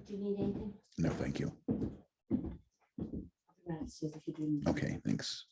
Do you need anything? No, thank you. Downstairs if you do need. Okay, thanks.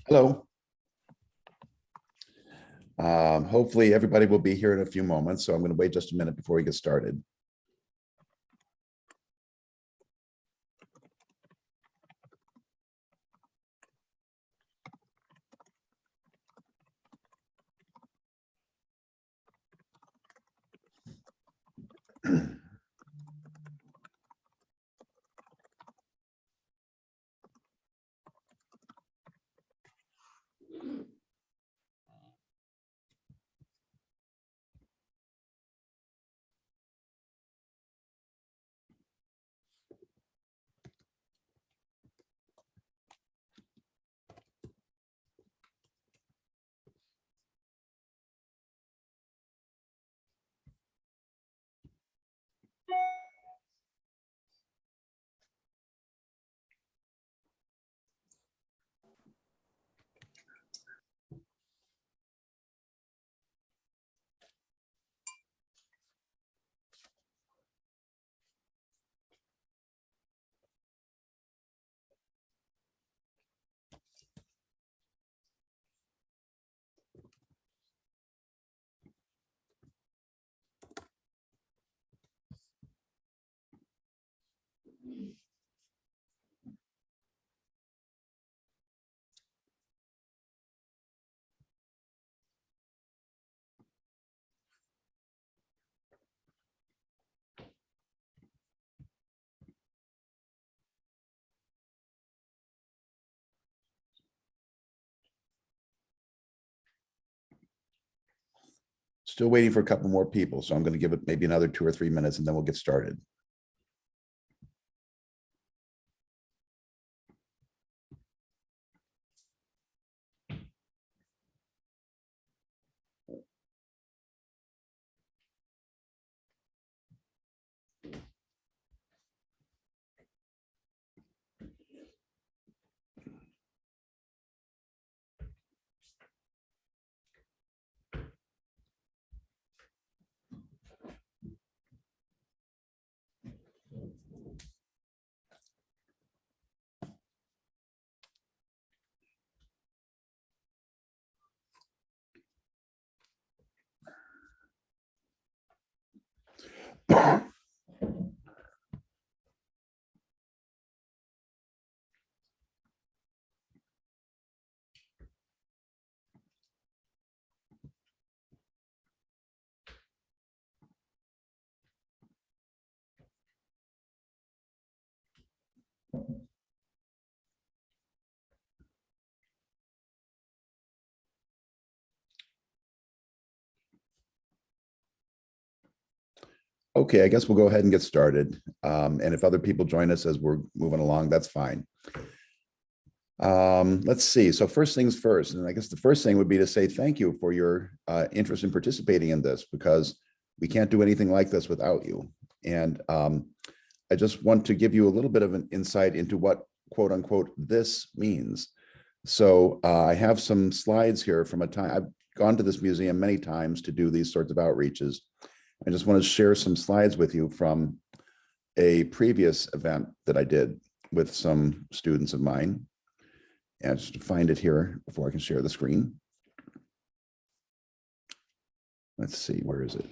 Hello. Hopefully everybody will be here in a few moments, so I'm going to wait just a minute before we get started. Still waiting for a couple more people, so I'm going to give it maybe another 2 or 3 minutes and then we'll get started. Okay, I guess we'll go ahead and get started. And if other people join us as we're moving along, that's fine. Let's see. So first things first, and I guess the first thing would be to say thank you for your interest in participating in this, because we can't do anything like this without you. And I just want to give you a little bit of an insight into what quote unquote this means. So I have some slides here from a time I've gone to this museum many times to do these sorts of outreaches. I just want to share some slides with you from a previous event that I did with some students of mine. And just to find it here before I can share the screen. Let's see, where is it?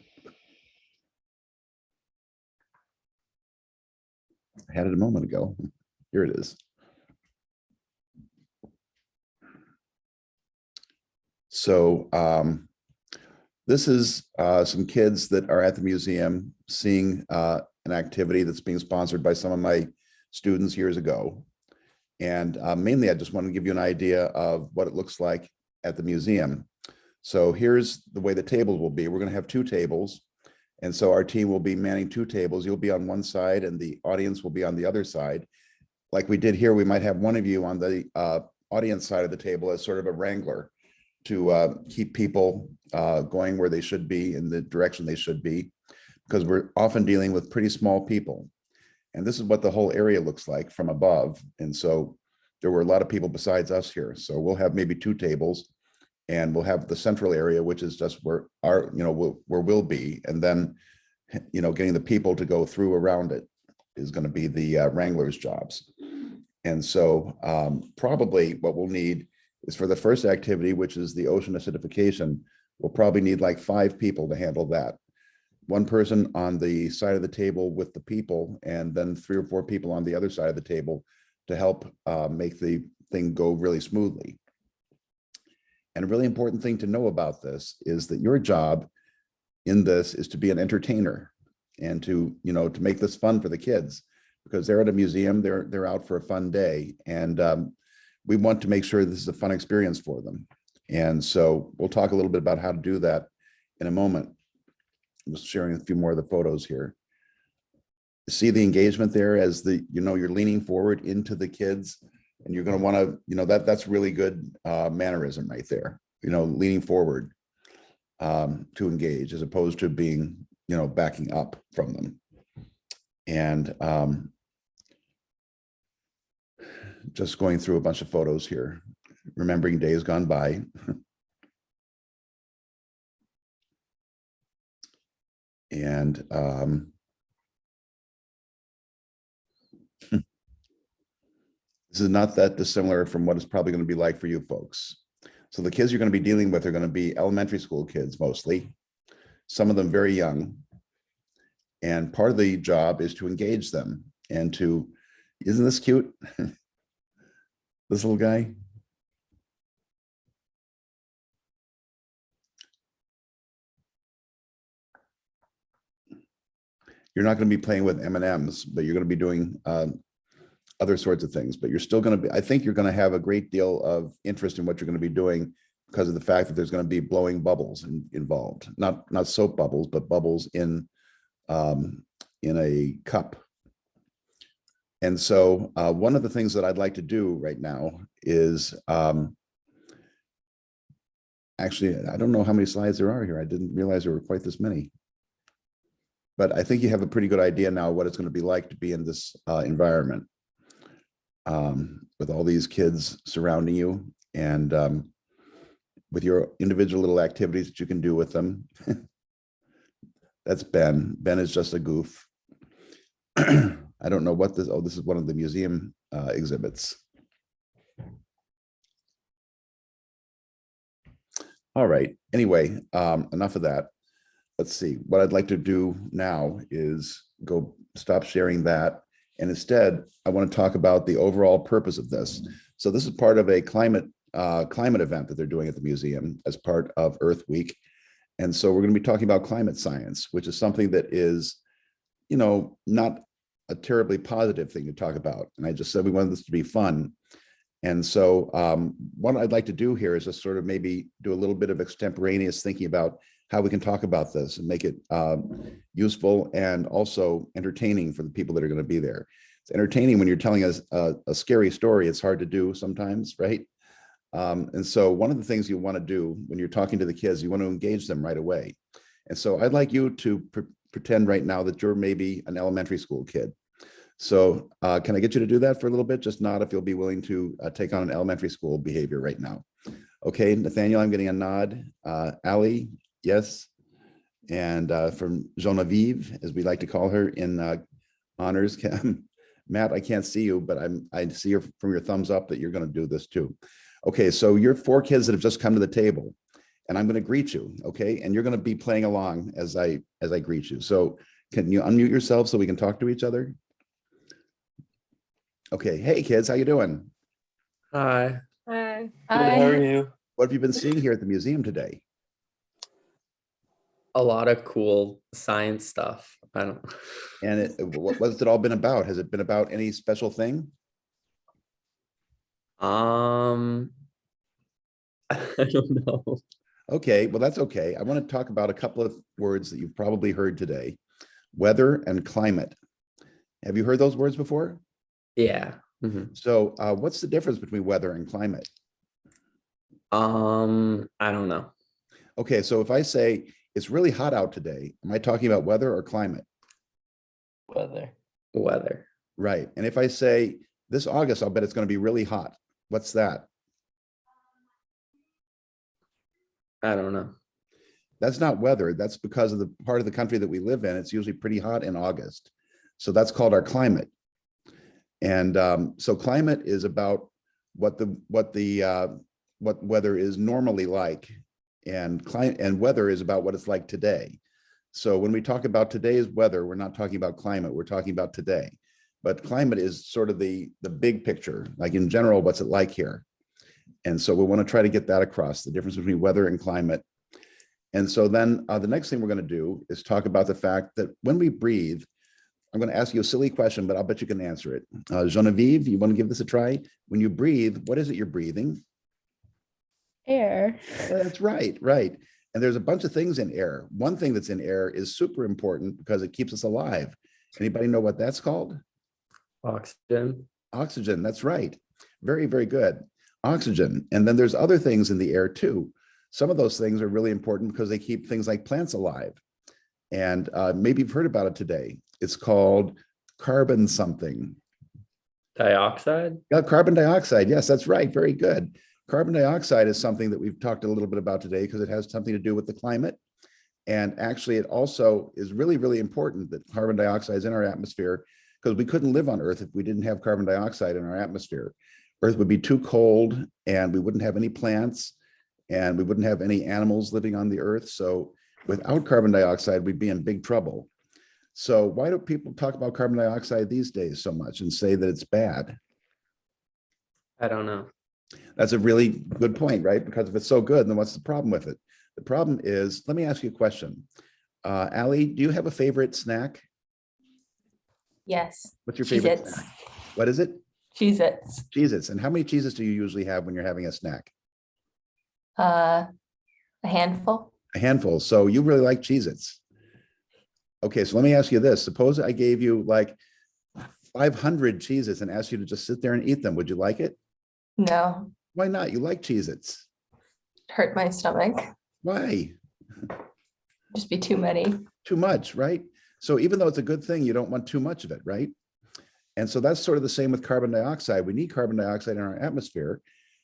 I had it a moment ago. Here it is. So this is some kids that are at the museum seeing an activity that's being sponsored by some of my students years ago. And mainly, I just want to give you an idea of what it looks like at the museum. So here's the way the tables will be. We're going to have two tables. And so our team will be manning two tables. You'll be on one side and the audience will be on the other side. Like we did here, we might have one of you on the audience side of the table as sort of a wrangler to keep people going where they should be, in the direction they should be, because we're often dealing with pretty small people. And this is what the whole area looks like from above. And so there were a lot of people besides us here. So we'll have maybe two tables, and we'll have the central area, which is just where our, where we'll be. And then, getting the people to go through around it is going to be the wranglers' jobs. And so probably what we'll need is, for the first activity, which is the ocean acidification, we'll probably need like 5 people to handle that. One person on the side of the table with the people, and then 3 or 4 people on the other side of the table to help make the thing go really smoothly. And a really important thing to know about this is that your job in this is to be an entertainer and to make this fun for the kids, because they're at a museum, they're out for a fun day, and we want to make sure this is a fun experience for them. And so we'll talk a little bit about how to do that in a moment. I'm just sharing a few more of the photos here. See the engagement there as you're leaning forward into the kids, and you're going to want to, that's really good mannerism right there, leaning forward to engage, as opposed to being, backing up from them. And just going through a bunch of photos here, remembering days gone by. And this is not that dissimilar from what it's probably going to be like for you folks. So the kids you're going to be dealing with are going to be elementary school kids mostly, some of them very young. And part of the job is to engage them and to, isn't this cute? This little guy. You're not going to be playing with M&Ms, but you're going to be doing other sorts of things. But you're still going to be, I think you're going to have a great deal of interest in what you're going to be doing, because of the fact that there's going to be blowing bubbles involved. Not soap bubbles, but bubbles in a cup. And so one of the things that I'd like to do right now is, actually, I don't know how many slides there are here. I didn't realize there were quite this many. But I think you have a pretty good idea now what it's going to be like to be in this environment with all these kids surrounding you, and with your individual little activities that you can do with them. That's Ben. Ben is just a goof. I don't know what this, oh, this is one of the museum exhibits. All right, anyway, enough of that. Let's see, what I'd like to do now is go stop sharing that. And instead, I want to talk about the overall purpose of this. So this is part of a climate event that they're doing at the museum as part of Earth Week. And so we're going to be talking about climate science, which is something that is, not a terribly positive thing to talk about. And I just said we wanted this to be fun. And so what I'd like to do here is just sort of maybe do a little bit of extemporaneous thinking about how we can talk about this and make it useful and also entertaining for the people that are going to be there. It's entertaining when you're telling us a scary story. It's hard to do sometimes, right? And so one of the things you want to do when you're talking to the kids, you want to engage them right away. And so I'd like you to pretend right now that you're maybe an elementary school kid. So can I get you to do that for a little bit? Just nod if you'll be willing to take on an elementary school behavior right now. Okay, Nathaniel, I'm getting a nod. Ali, yes. And from Genevieve, as we like to call her in honors. Matt, I can't see you, but I see from your thumbs up that you're going to do this too. Okay, so you're 4 kids that have just come to the table, and I'm going to greet you, okay? And you're going to be playing along as I greet you. So can you unmute yourself so we can talk to each other? Okay, hey kids, how you doing? Hi. Hi. Good, how are you? What have you been seeing here at the museum today? A lot of cool science stuff. I don't. And what's it all been about? Has it been about any special thing? I don't know. Okay, well, that's okay. I want to talk about a couple of words that you've probably heard today: weather and climate. Have you heard those words before? Yeah. Mhm. So what's the difference between weather and climate? I don't know. Okay, so if I say it's really hot out today, am I talking about weather or climate? Weather. Right. And if I say this August, I'll bet it's going to be really hot. What's that? I don't know. That's not weather. That's because of the part of the country that we live in. It's usually pretty hot in August. So that's called our climate. And so climate is about what weather is normally like, and weather is about what it's like today. So when we talk about today's weather, we're not talking about climate, we're talking about today. But climate is sort of the big picture, like in general, what's it like here? And so we want to try to get that across, the difference between weather and climate. And so then the next thing we're going to do is talk about the fact that when we breathe, I'm going to ask you a silly question, but I'll bet you can answer it. Genevieve, you want to give this a try? When you breathe, what is it you're breathing? Air. Yeah, that's right, right. And there's a bunch of things in air. One thing that's in air is super important because it keeps us alive. Anybody know what that's called? Oxygen. Oxygen, that's right. Very, very good. Oxygen. And then there's other things in the air too. Some of those things are really important because they keep things like plants alive. And maybe you've heard about it today. It's called carbon something. Dioxide. Yeah, carbon dioxide. Yes, that's right. Very good. Carbon dioxide is something that we've talked a little bit about today because it has something to do with the climate. And actually, it also is really, really important that carbon dioxide is in our atmosphere because we couldn't live on Earth if we didn't have carbon dioxide in our atmosphere. Earth would be too cold and we wouldn't have any plants and we wouldn't have any animals living on the Earth. So without carbon dioxide, we'd be in big trouble. So why do people talk about carbon dioxide these days so much and say that it's bad? I don't know. That's a really good point, right? Because if it's so good, then what's the problem with it? The problem is, let me ask you a question. Ali, do you have a favorite snack? Yes. What's your favorite Cheez-Its. snack? What is it? Cheez-Its. Cheez-Its. And how many Cheez-Its do you usually have when you're having a snack? A handful. A handful. So you really like Cheez-Its. Okay, so let me ask you this. Suppose I gave you like 500 Cheez-Its and asked you to just sit there and eat them. Would you like it? No. Why not? You like Cheez-Its. Hurt my stomach. Why? Just be too many. Too much, right? So even though it's a good thing, you don't want too much of it, right? And so that's sort of the same with carbon dioxide. We need carbon dioxide in our atmosphere.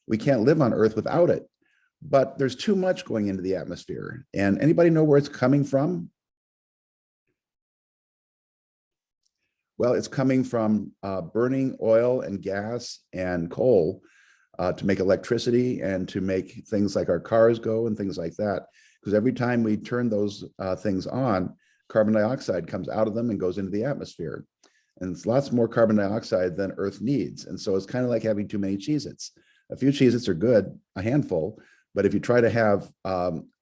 We can't live on Earth without it. But there's too much going into the atmosphere. And anybody know where it's coming from? Well, it's coming from burning oil and gas and coal to make electricity and to make things like our cars go and things like that. Because every time we turn those things on, carbon dioxide comes out of them and goes into the atmosphere. And it's lots more carbon dioxide than Earth needs. And so it's kind of like having too many Cheez-Its. A few Cheez-Its are good, a handful, But if you try to have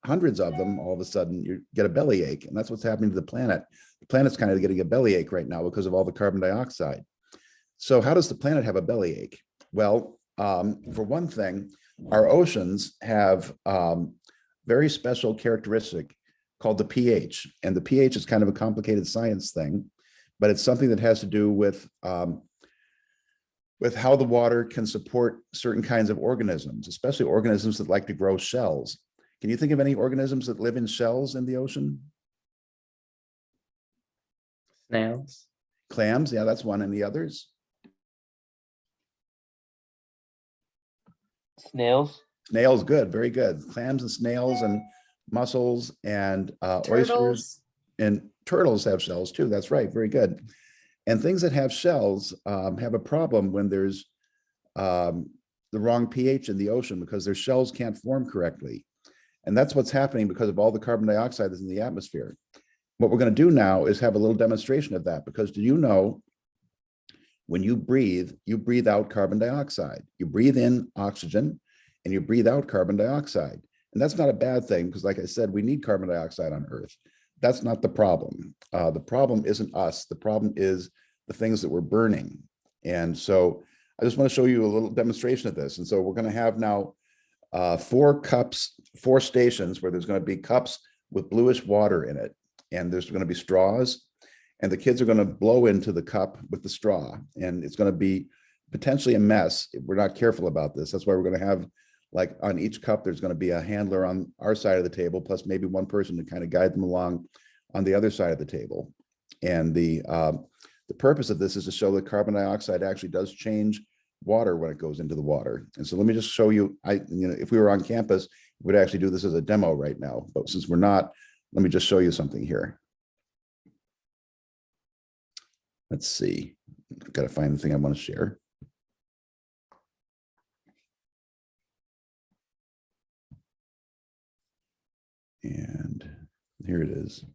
hundreds of them, all of a sudden you get a bellyache. And that's what's happening to the planet. The planet's kind of getting a bellyache right now because of all the carbon dioxide. So how does the planet have a bellyache? Well, for one thing, our oceans have very special characteristic called the pH. And the pH is kind of a complicated science thing, but it's something that has to do with how the water can support certain kinds of organisms, especially organisms that like to grow shells. Can you think of any organisms that live in shells in the ocean? Snails. Clams, yeah, that's one. Any others? Snails. Snails, good, very good. Clams and snails and mussels and oysters Turtles. and turtles have shells too. That's right, very good. And things that have shells have a problem when there's the wrong pH in the ocean because their shells can't form correctly. And that's what's happening because of all the carbon dioxide that's in the atmosphere. What we're going to do now is have a little demonstration of that, because do you know when you breathe out carbon dioxide. You breathe in oxygen and you breathe out carbon dioxide. And that's not a bad thing because, like I said, we need carbon dioxide on Earth. That's not the problem. The problem isn't us. The problem is the things that we're burning. And so I just want to show you a little demonstration of this. And so we're going to have now 4 stations where there's going to be cups with bluish water in it. And there's going to be straws. And the kids are going to blow into the cup with the straw. And it's going to be potentially a mess if we're not careful about this. That's why we're going to have, like, on each cup, there's going to be a handler on our side of the table, plus maybe one person to kind of guide them along on the other side of the table. And the purpose of this is to show that carbon dioxide actually does change water when it goes into the water. And so let me just show you, if we were on campus, we would actually do this as a demo right now. But since we're not, let me just show you something here. Let's see, I've got to find the thing I want to share. And here it is.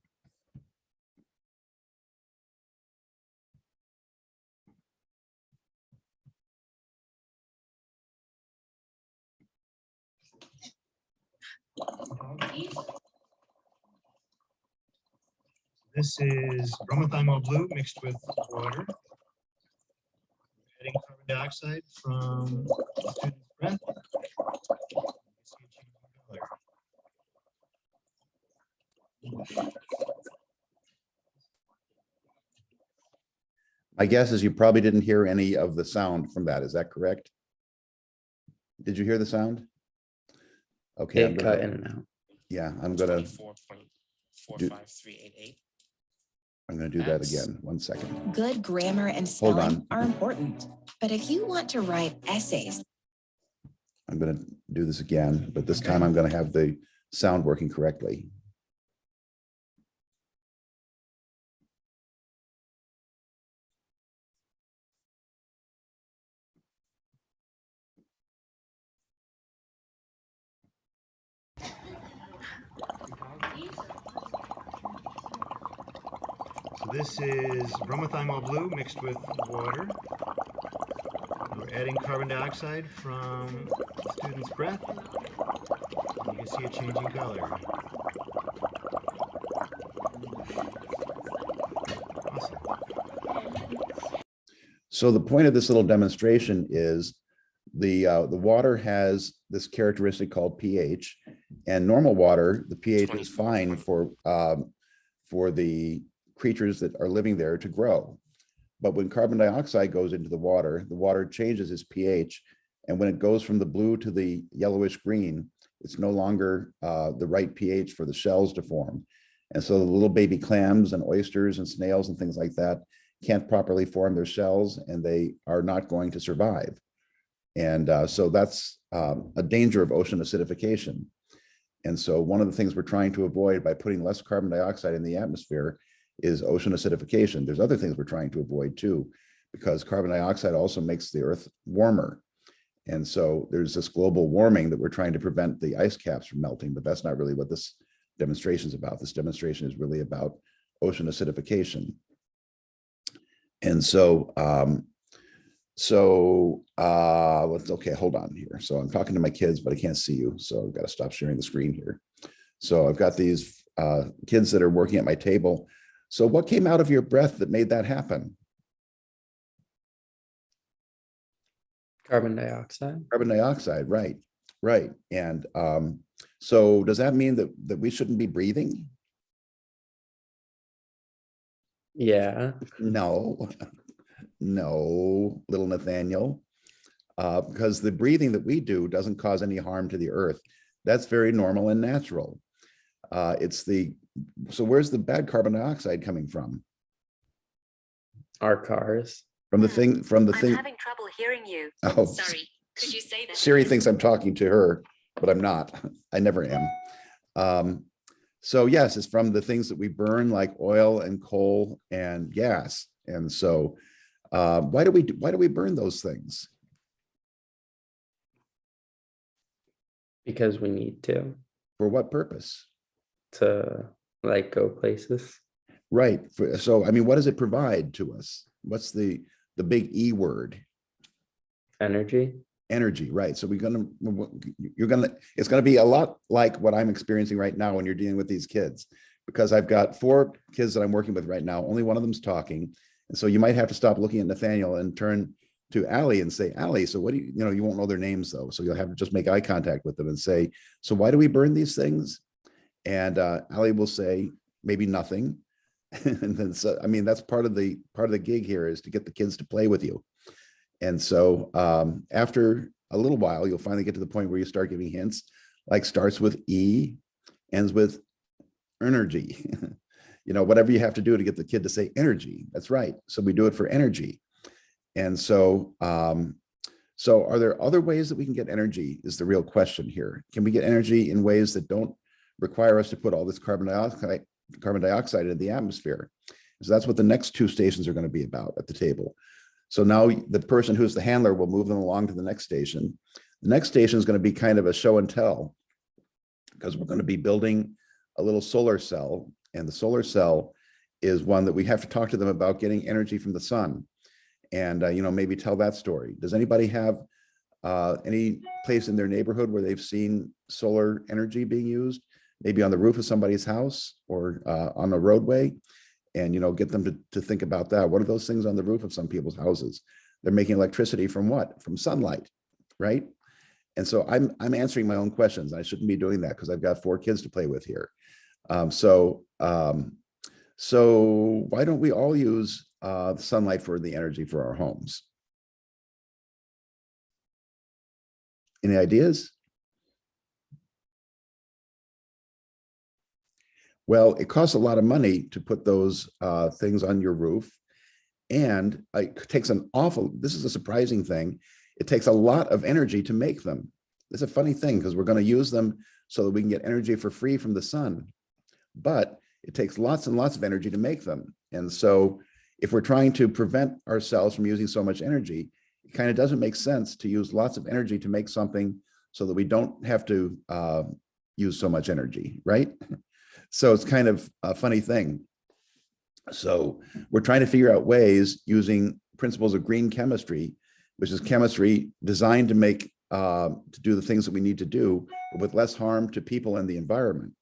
This is bromothymol blue mixed with water. Adding carbon dioxide from the student's breath. My guess is you probably didn't hear any of the sound from that. Is that correct? Did you hear the sound? Okay. It cut in and out. Yeah, I'm gonna 24.45388. I'm gonna do that again. 1 second. Good grammar and Hold on. spelling are important, but if you want to write essays, I'm gonna do this again, but this time I'm gonna have the sound working correctly. So this is bromothymol blue mixed with water. We're adding carbon dioxide from the student's breath. And you can see it changing color. Awesome. So the point of this little demonstration is the water has this characteristic called pH, and normal water, the pH is fine for the creatures that are living there to grow. But when carbon dioxide goes into the water changes its pH, and when it goes from the blue to the yellowish green, it's no longer the right pH for the shells to form. And so the little baby clams and oysters and snails and things like that can't properly form their shells, and they are not going to survive. And so that's a danger of ocean acidification. And so one of the things we're trying to avoid by putting less carbon dioxide in the atmosphere is ocean acidification. There's other things we're trying to avoid too, because carbon dioxide also makes the Earth warmer. And so there's this global warming that we're trying to prevent the ice caps from melting, but that's not really what this demonstration is about. This demonstration is really about ocean acidification. And so So okay, hold on here. So I'm talking to my kids, but I can't see you. So I've got to stop sharing the screen here. So I've got these kids that are working at my table. So what came out of your breath that made that happen? Carbon dioxide. Carbon dioxide, right, right. And so does that mean that we shouldn't be breathing? Yeah. No, no, little Nathaniel, because the breathing that we do doesn't cause any harm to the earth. That's very normal and natural. So where's the bad carbon dioxide coming from? Our cars. From the thing. I'm having trouble hearing you. Oh, Sorry. Could you say that? Siri again? thinks I'm talking to her, but I'm not. I never am. So yes, it's from the things that we burn, like oil and coal and gas. And so why do we burn those things? Because we need to For what purpose? like go places. Right. So I mean, what does it provide to us? What's the big E word? Energy. Energy, right? So it's gonna be a lot like what I'm experiencing right now when you're dealing with these kids, because I've got 4 kids that I'm working with right now. Only one of them's talking, and so you might have to stop looking at Nathaniel and turn to Allie and say, Allie, so what do you won't know their names though, so you'll have to just make eye contact with them and say, so why do we burn these things? And Allie will say, maybe nothing. And then, so I mean, that's part of the gig here, is to get the kids to play with you. And so after a little while, you'll finally get to the point where you start giving hints, like starts with E, ends with energy. Whatever you have to do to get the kid to say energy. That's right. So we do it for energy. And so, so are there other ways that we can get energy is the real question here. Can we get energy in ways that don't require us to put all this carbon dioxide into the atmosphere? So that's what the next 2 stations are going to be about at the table. So now the person who's the handler will move them along to the next station. The next station is going to be kind of a show and tell, because we're going to be building a little solar cell. And the solar cell is one that we have to talk to them about getting energy from the sun. And, maybe tell that story. Does anybody have any place in their neighborhood where they've seen solar energy being used? Maybe on the roof of somebody's house or on a roadway? And get them to think about that. What are those things on the roof of some people's houses? They're making electricity from what? From sunlight, right? And so I'm answering my own questions. I shouldn't be doing that because I've got 4 kids to play with here. So why don't we all use sunlight for the energy for our homes? Any ideas? Well, it costs a lot of money to put those things on your roof. And it takes this is a surprising thing. It takes a lot of energy to make them. It's a funny thing because we're going to use them so that we can get energy for free from the sun. But it takes lots and lots of energy to make them. And so if we're trying to prevent ourselves from using so much energy, it kind of doesn't make sense to use lots of energy to make something so that we don't have to use so much energy, right? So it's kind of a funny thing. So we're trying to figure out ways using principles of green chemistry, which is chemistry designed to make to do the things that we need to do, but with less harm to people and the environment.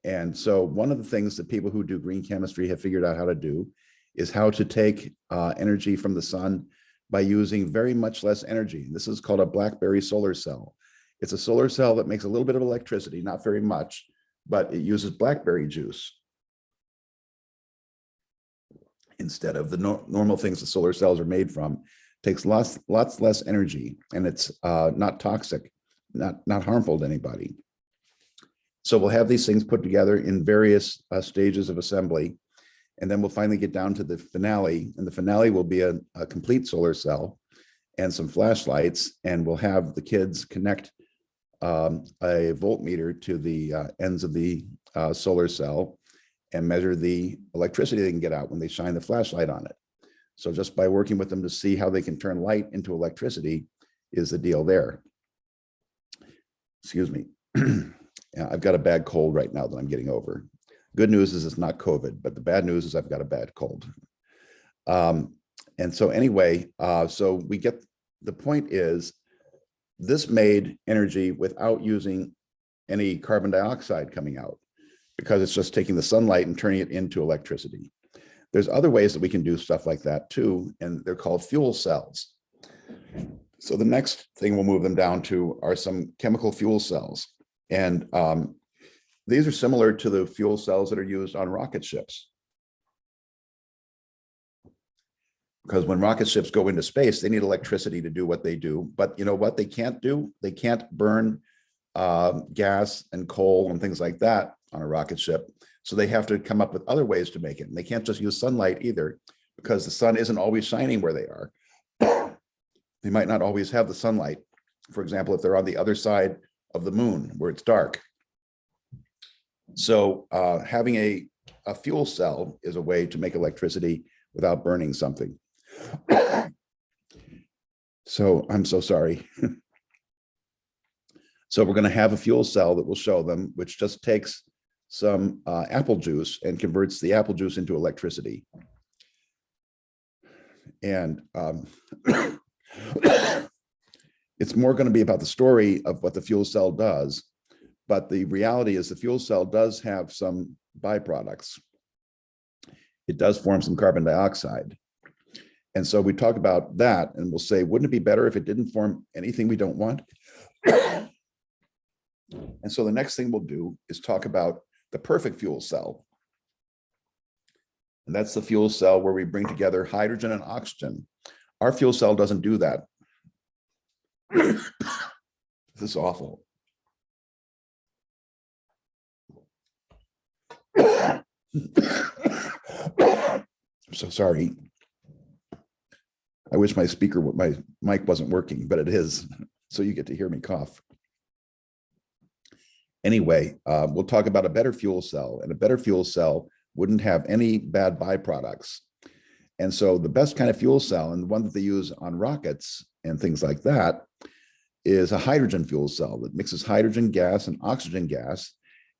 And so one of the things that people who do green chemistry have figured out how to do is how to take energy from the sun by using very much less energy. This is called a BlackBerry solar cell. It's a solar cell that makes a little bit of electricity, not very much, but it uses blackberry juice instead of the normal things that solar cells are made from. It takes lots less energy, and it's not toxic, not harmful to anybody. So we'll have these things put together in various stages of assembly, and then we'll finally get down to the finale, and the finale will be a complete solar cell and some flashlights, and we'll have the kids connect a voltmeter to the ends of the solar cell and measure the electricity they can get out when they shine the flashlight on it. So just by working with them to see how they can turn light into electricity is the deal there. Excuse me. Yeah, I've got a bad cold right now that I'm getting over. Good news is it's not COVID, but the bad news is I've got a bad cold. And so anyway, so we get, the point is, this made energy without using any carbon dioxide coming out, because it's just taking the sunlight and turning it into electricity. There's other ways that we can do stuff like that too, and they're called fuel cells. So the next thing we'll move them down to are some chemical fuel cells. And these are similar to the fuel cells that are used on rocket ships. Because when rocket ships go into space, they need electricity to do what they do. But you know what they can't do? They can't burn gas and coal and things like that on a rocket ship. So they have to come up with other ways to make it. And they can't just use sunlight either, because the sun isn't always shining where they are. They might not always have the sunlight. For example, if they're on the other side of the moon where it's dark. So having a fuel cell is a way to make electricity without burning something. So I'm so sorry. So we're going to have a fuel cell that will show them, which just takes some apple juice and converts the apple juice into electricity. And it's more going to be about the story of what the fuel cell does. But the reality is the fuel cell does have some byproducts. It does form some carbon dioxide. And so we talk about that and we'll say, wouldn't it be better if it didn't form anything we don't want? And so the next thing we'll do is talk about the perfect fuel cell. And that's the fuel cell where we bring together hydrogen and oxygen. Our fuel cell doesn't do that. This is awful. I'm so sorry. I wish my mic wasn't working, but it is. So you get to hear me cough. Anyway, we'll talk about a better fuel cell, and a better fuel cell wouldn't have any bad byproducts. And so the best kind of fuel cell, and the one that they use on rockets and things like that, is a hydrogen fuel cell that mixes hydrogen gas and oxygen gas,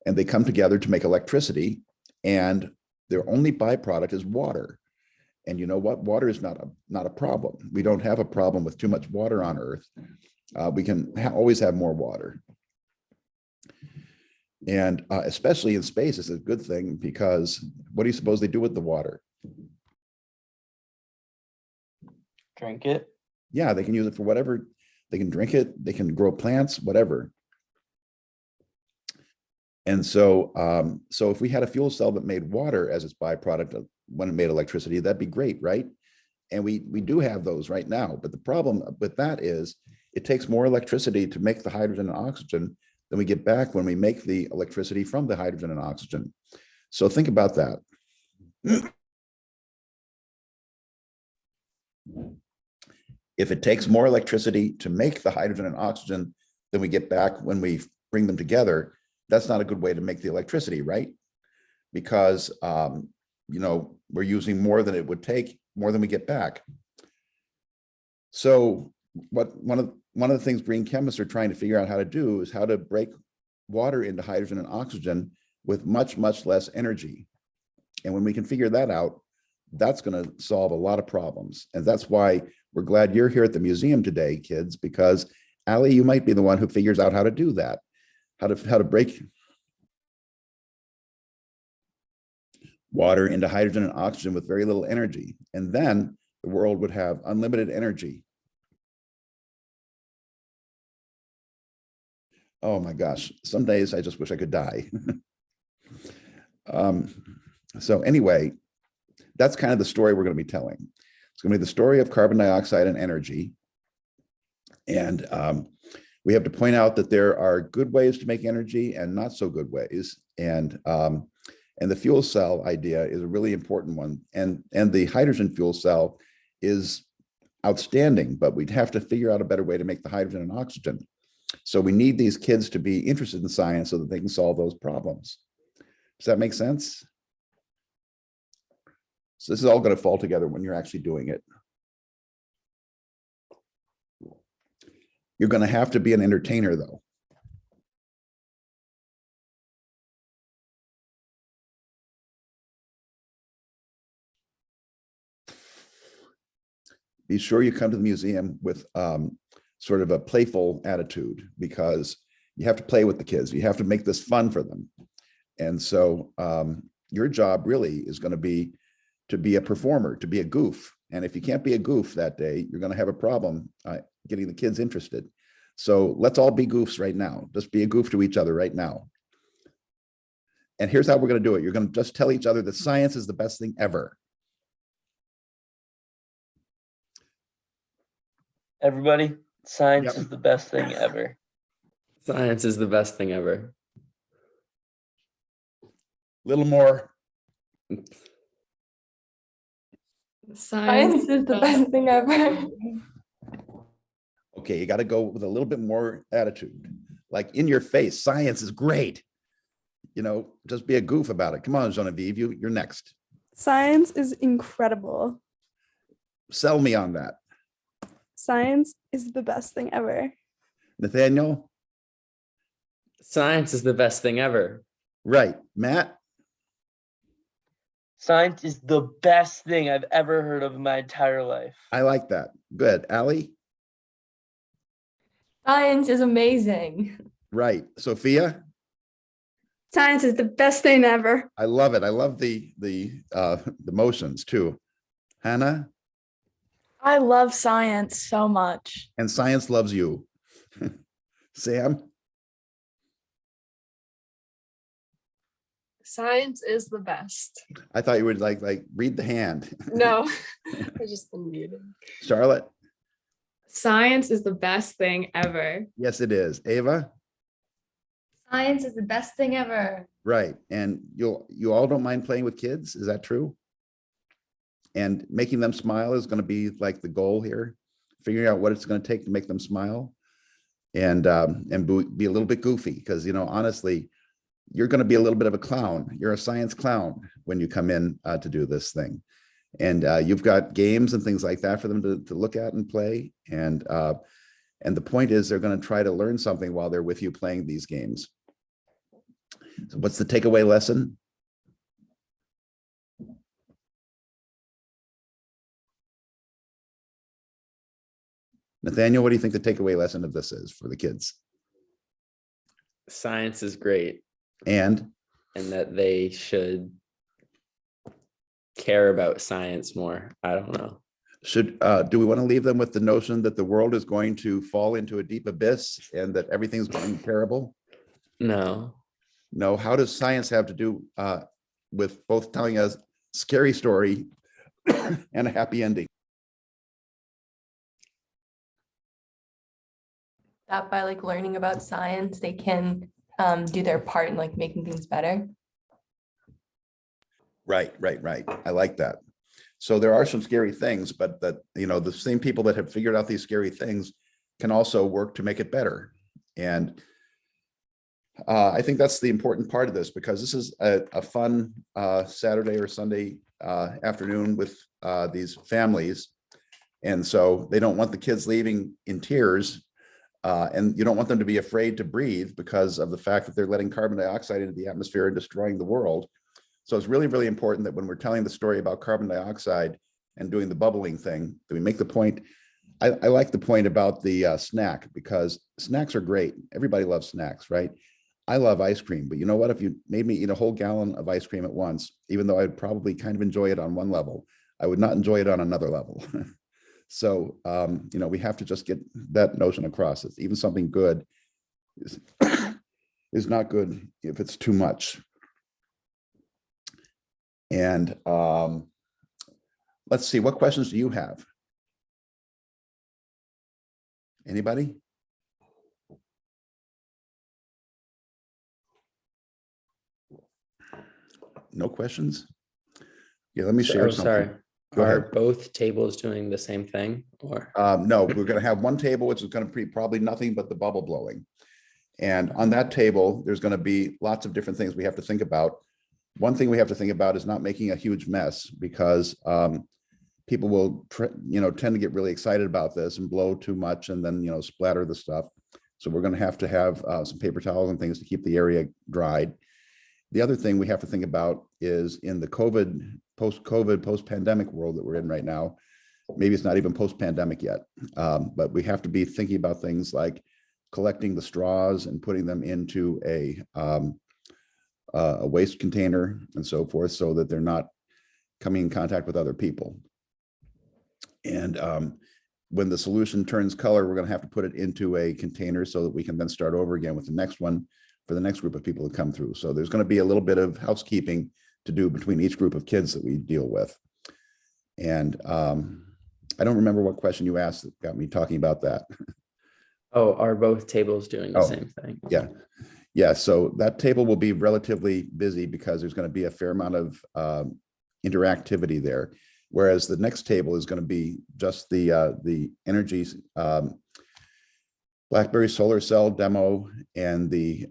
and they come together to make electricity, and their only byproduct is water. And you know what? Water is not a problem. We don't have a problem with too much water on Earth. We can always have more water. And especially in space, it's a good thing, because what do you suppose they do with the water? Drink it. Yeah, they can use it for whatever. They can drink it, they can grow plants, whatever. And so, so if we had a fuel cell that made water as its byproduct when it made electricity, that'd be great, right? And we do have those right now. But the problem with that is it takes more electricity to make the hydrogen and oxygen than we get back when we make the electricity from the hydrogen and oxygen. So think about that. If it takes more electricity to make the hydrogen and oxygen than we get back when we bring them together, that's not a good way to make the electricity, right? Because you know, we're using more than it would take, more than we get back. So one of the things green chemists are trying to figure out how to do is how to break water into hydrogen and oxygen with much, much less energy. And when we can figure that out, that's going to solve a lot of problems. And that's why we're glad you're here at the museum today, kids, because Allie, you might be the one who figures out how to do that, how to break water into hydrogen and oxygen with very little energy. And then the world would have unlimited energy. Oh my gosh, some days I just wish I could die. So anyway, that's kind of the story we're going to be telling. It's going to be the story of carbon dioxide and energy. And we have to point out that there are good ways to make energy and not so good ways. And the fuel cell idea is a really important one. And the hydrogen fuel cell is outstanding, but we'd have to figure out a better way to make the hydrogen and oxygen. So we need these kids to be interested in science so that they can solve those problems. Does that make sense? So this is all going to fall together when you're actually doing it. You're going to have to be an entertainer, though. be sure you come to the museum with sort of a playful attitude, because you have to play with the kids. You have to make this fun for them. And so your job really is going to be a performer, to be a goof. And if you can't be a goof that day, you're going to have a problem getting the kids interested. So let's all be goofs right now. Just be a goof to each other right now. And here's how we're going to do it. You're going to just tell each other that science is the best thing ever. Everybody, science Yep. is the best thing ever. Science is the best thing ever. Little more. Science is the best thing ever. Okay, you got to go with a little bit more attitude, like in your face. Science is great. You know, just be a goof about it. Come on, Genevieve, you're next. Science is incredible. Sell me on that. Science is the best thing ever. Nathaniel? Science is the best thing ever. Right. Matt? Science is the best thing I've ever heard of in my entire life. I like that. Good. Allie? Science is amazing. Right. Sophia? Science is the best thing ever. I love it. I love the motions too. Hannah? I love science so much. And science loves you. Sam? Science is the best. I thought you would like read the hand. No, I just been muted. Charlotte? Science is the best thing ever. Yes, it is. Ava? Science is the best thing ever. Right. And you all don't mind playing with kids. Is that true? And making them smile is going to be like the goal here, figuring out what it's going to take to make them smile and be a little bit goofy, because, you know, honestly, you're going to be a little bit of a clown. You're a science clown when you come in to do this thing. And you've got games and things like that for them to look at and play. And the point is they're going to try to learn something while they're with you playing these games. So what's the takeaway lesson? Nathaniel, what do you think the takeaway lesson of this is for the kids? Science is great, And that they should care about science more. I don't know. do we want to leave them with the notion that the world is going to fall into a deep abyss and that everything's going terrible? No. No. How does science have to do with both telling us a scary story and a happy ending? That by like learning about science, they can do their part in like making things better. Right. I like that. So there are some scary things, but that, you know, the same people that have figured out these scary things can also work to make it better. And I think that's the important part of this, because this is a fun Saturday or Sunday afternoon with these families. And so they don't want the kids leaving in tears. And you don't want them to be afraid to breathe because of the fact that they're letting carbon dioxide into the atmosphere and destroying the world. So it's really, really important that when we're telling the story about carbon dioxide and doing the bubbling thing, that we make the point. I like the point about the snack, because snacks are great. Everybody loves snacks, right? I love ice cream, but you know what? If you made me eat a whole gallon of ice cream at once, even though I'd probably kind of enjoy it on one level, I would not enjoy it on another level. So, you know, we have to just get that notion across. It's even something good is not good if it's too much. And let's see, what questions do you have? Anybody? No questions? Yeah, let me share something. Sorry. Go Are ahead. both tables doing the same thing, or? No, we're going to have one table, which is going to be probably nothing but the bubble blowing. And on that table, there's going to be lots of different things we have to think about. One thing we have to think about is not making a huge mess, because people will, tend to get really excited about this and blow too much and then, splatter the stuff. So we're going to have some paper towels and things to keep the area dried. The other thing we have to think about is in the post-COVID, post-pandemic world that we're in right now, maybe it's not even post-pandemic yet, but we have to be thinking about things like collecting the straws and putting them into a waste container and so forth, so that they're not coming in contact with other people. And when the solution turns color, we're going to have to put it into a container so that we can then start over again with the next one for the next group of people to come through. So there's going to be a little bit of housekeeping to do between each group of kids that we deal with. And I don't remember what question you asked that got me talking about that. Oh, are both tables doing the Oh, same thing? Yeah. Yeah. So that table will be relatively busy because there's going to be a fair amount of interactivity there. Whereas the next table is going to be just the energy BlackBerry solar cell demo and the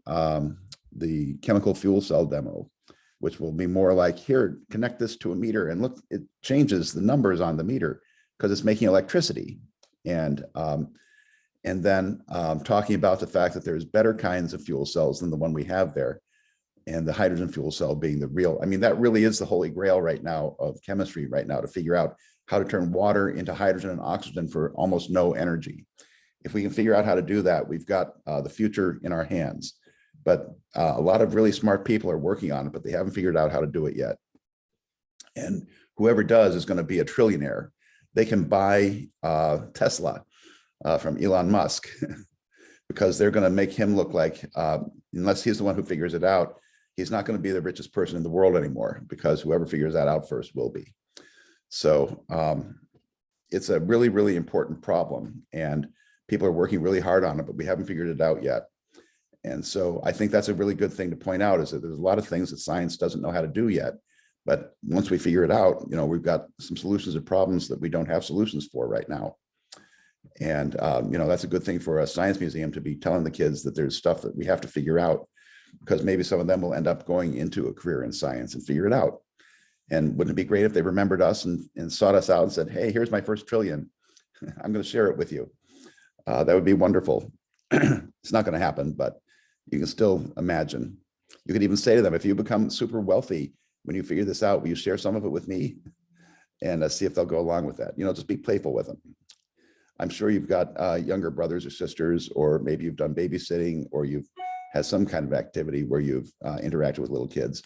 chemical fuel cell demo, which will be more like, here, connect this to a meter and look, it changes the numbers on the meter because it's making electricity. And then talking about the fact that there's better kinds of fuel cells than the one we have there. And the hydrogen fuel cell being the real, I mean, that really is the holy grail right now of chemistry right now, to figure out how to turn water into hydrogen and oxygen for almost no energy. If we can figure out how to do that, we've got the future in our hands. But a lot of really smart people are working on it, but they haven't figured out how to do it yet. And whoever does is going to be a trillionaire. They can buy Tesla from Elon Musk because they're going to make him look like, unless he's the one who figures it out, he's not going to be the richest person in the world anymore, because whoever figures that out first will be. So it's a really, really important problem, and people are working really hard on it, but we haven't figured it out yet. And so I think that's a really good thing to point out, is that there's a lot of things that science doesn't know how to do yet. But once we figure it out, you know, we've got some solutions to problems that we don't have solutions for right now. And, you know, that's a good thing for a science museum to be telling the kids that there's stuff that we have to figure out, because maybe some of them will end up going into a career in science and figure it out. And wouldn't it be great if they remembered us and sought us out and said, hey, here's my first trillion. I'm going to share it with you. That would be wonderful. It's not going to happen, but you can still imagine. You could even say to them, if you become super wealthy, when you figure this out, will you share some of it with me? And see if they'll go along with that. You know, just be playful with them. I'm sure you've got younger brothers or sisters, or maybe you've done babysitting, or you've had some kind of activity where you've interacted with little kids.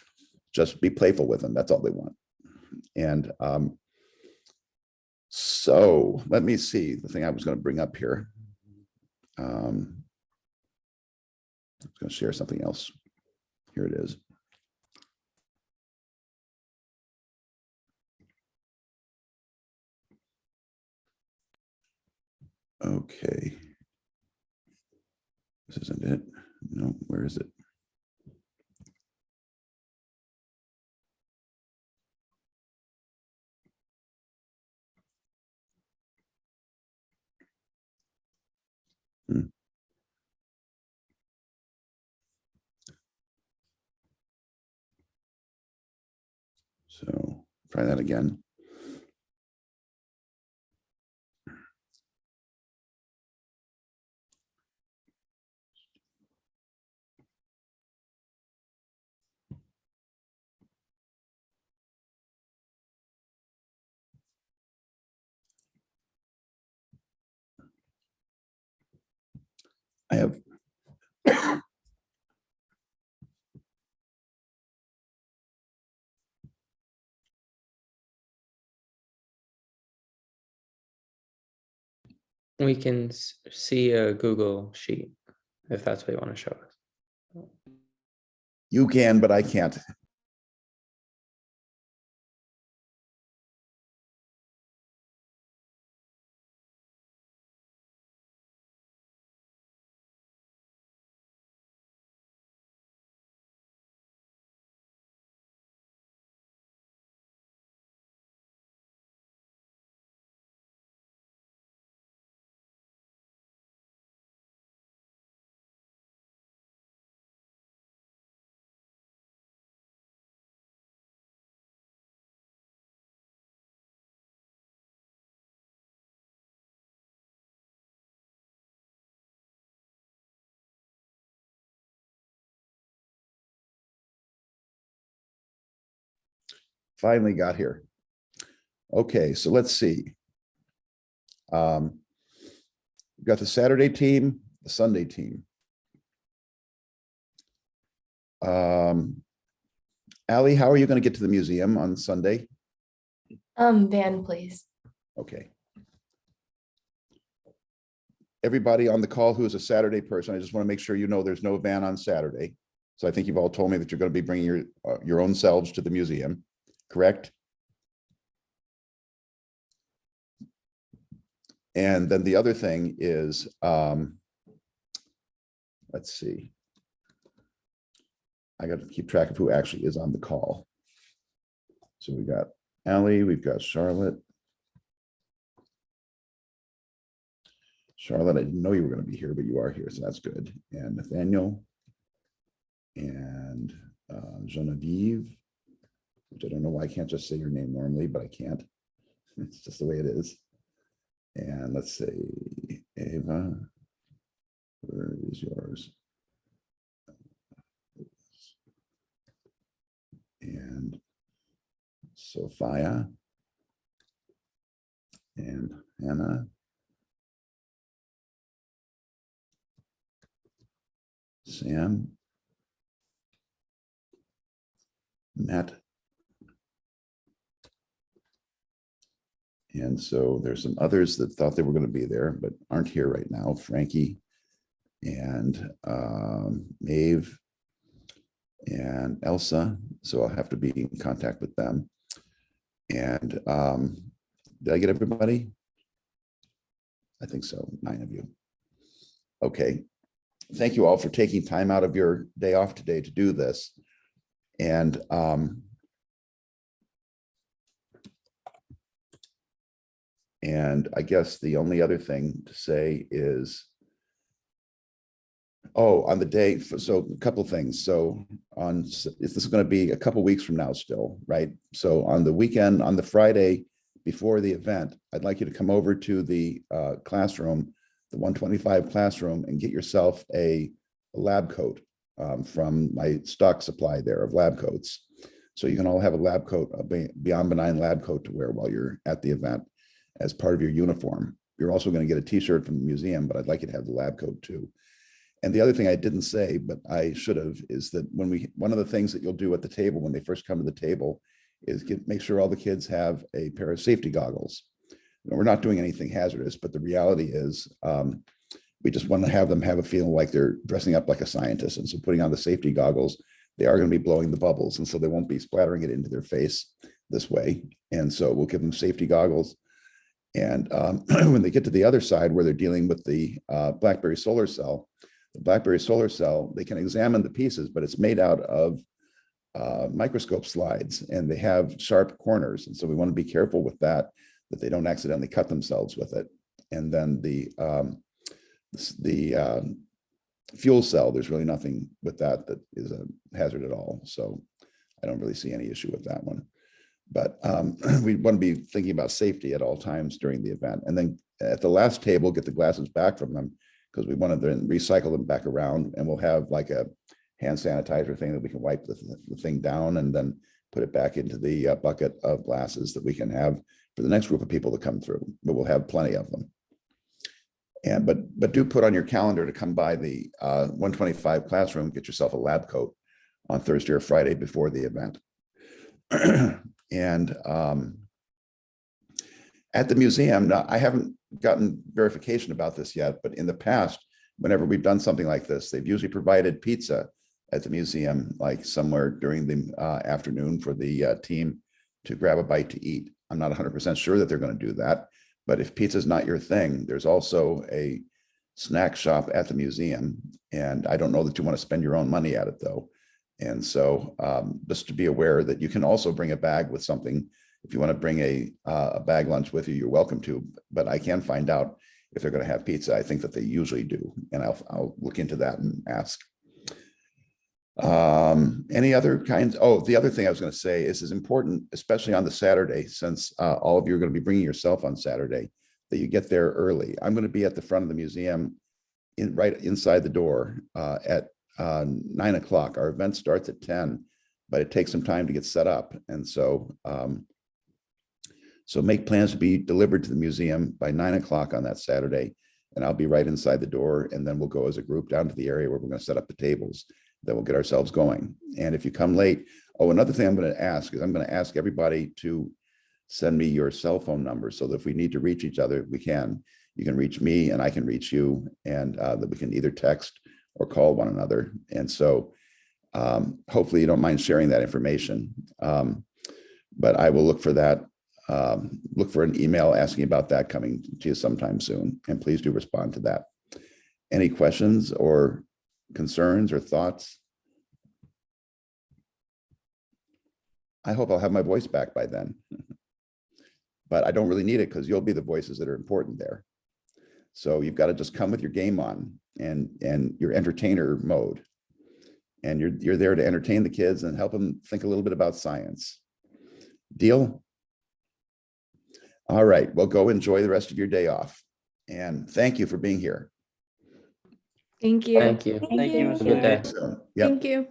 Just be playful with them. That's all they want. And so let me see the thing I was going to bring up here. I was going to share something else. Here it is. Okay. This isn't it. No, where is it? So try that again. I have We can see a Google sheet if that's what you want to show us. You can, but I can't. Finally got here. Okay, so let's see. We've got the Saturday team, the Sunday team. Allie, how are you going to get to the museum on Sunday? Van, please. Okay. Everybody on the call who is a Saturday person, I just want to make sure you know there's no van on Saturday. So I think you've all told me that you're going to be bringing your own selves to the museum, correct? And then the other thing is, let's see. I got to keep track of who actually is on the call. So we got Allie, we've got Charlotte. Charlotte, I didn't know you were going to be here, but you are here, so that's good. And Nathaniel and Genevieve, which I don't know why I can't just say your name normally, but I can't. It's just the way it is. And let's say Ava, where is yours? And Sophia and Hannah. Sam, Matt. And so there's some others that thought they were going to be there, but aren't here right now. Frankie and Maeve and Elsa. So I'll have to be in contact with them. And did I get everybody? I think so, 9 of you. Okay. Thank you all for taking time out of your day off today to do this. And I guess the only other thing to say is, oh, on the day, so a couple of things. So this is going to be a couple of weeks from now still, right? So on the weekend, on the Friday before the event, I'd like you to come over to the classroom, the 125 classroom, and get yourself a lab coat from my stock supply there of lab coats. So you can all have a lab coat, a Beyond Benign lab coat to wear while you're at the event as part of your uniform. You're also going to get a t-shirt from the museum, but I'd like you to have the lab coat too. And the other thing I didn't say, but I should have, is that one of the things that you'll do at the table when they first come to the table is make sure all the kids have a pair of safety goggles. We're not doing anything hazardous, but the reality is we just want to have them have a feeling like they're dressing up like a scientist. And so putting on the safety goggles, they are going to be blowing the bubbles. And so they won't be splattering it into their face this way. And so we'll give them safety goggles. And when they get to the other side where they're dealing with the BlackBerry solar cell, the BlackBerry solar cell, they can examine the pieces, but it's made out of microscope slides and they have sharp corners. And so we want to be careful with that they don't accidentally cut themselves with it. And then the fuel cell, there's really nothing with that is a hazard at all. So I don't really see any issue with that one. But we want to be thinking about safety at all times during the event. And then at the last table, get the glasses back from them because we want to then recycle them back around, and we'll have like a hand sanitizer thing that we can wipe the thing down and then put it back into the bucket of glasses that we can have for the next group of people to come through, but we'll have plenty of them. And but do put on your calendar to come by the 125 classroom, get yourself a lab coat on Thursday or Friday before the event. And at the museum, now I haven't gotten verification about this yet, but in the past, whenever we've done something like this, they've usually provided pizza at the museum, like somewhere during the afternoon for the team to grab a bite to eat. I'm not 100% sure that they're going to do that, but if pizza is not your thing, there's also a snack shop at the museum. And I don't know that you want to spend your own money at it though. And so just to be aware that you can also bring a bag with something. If you want to bring a bag lunch with you, you're welcome to, but I can find out if they're going to have pizza. I think that they usually do. And I'll look into that and ask. Any other kinds? Oh, the other thing I was going to say is important, especially on the Saturday, since all of you are going to be bringing yourself on Saturday, that you get there early. I'm going to be at the front of the museum right inside the door at 9 o'clock. Our event starts at 10, but it takes some time to get set up. And so So make plans to be delivered to the museum by 9 o'clock on that Saturday. And I'll be right inside the door. And then we'll go as a group down to the area where we're going to set up the tables. Then we'll get ourselves going. And if you come late, oh, another thing I'm going to ask is I'm going to ask everybody to send me your cell phone number so that if we need to reach each other, we can. You can reach me and I can reach you, and that we can either text or call one another. And so hopefully you don't mind sharing that information. But I will look for that. Look for an email asking about that coming to you sometime soon. And please do respond to that. Any questions or concerns or thoughts? I hope I'll have my voice back by then. But I don't really need it because you'll be the voices that are important there. So you've got to just come with your game on and your entertainer mode. And you're there to entertain the kids and help them think a little bit about science. Deal? All right, well, go enjoy the rest of your day off. And thank you for being here. Thank you. Thank you. Thank you. Have a good day. So, yep. Thank you.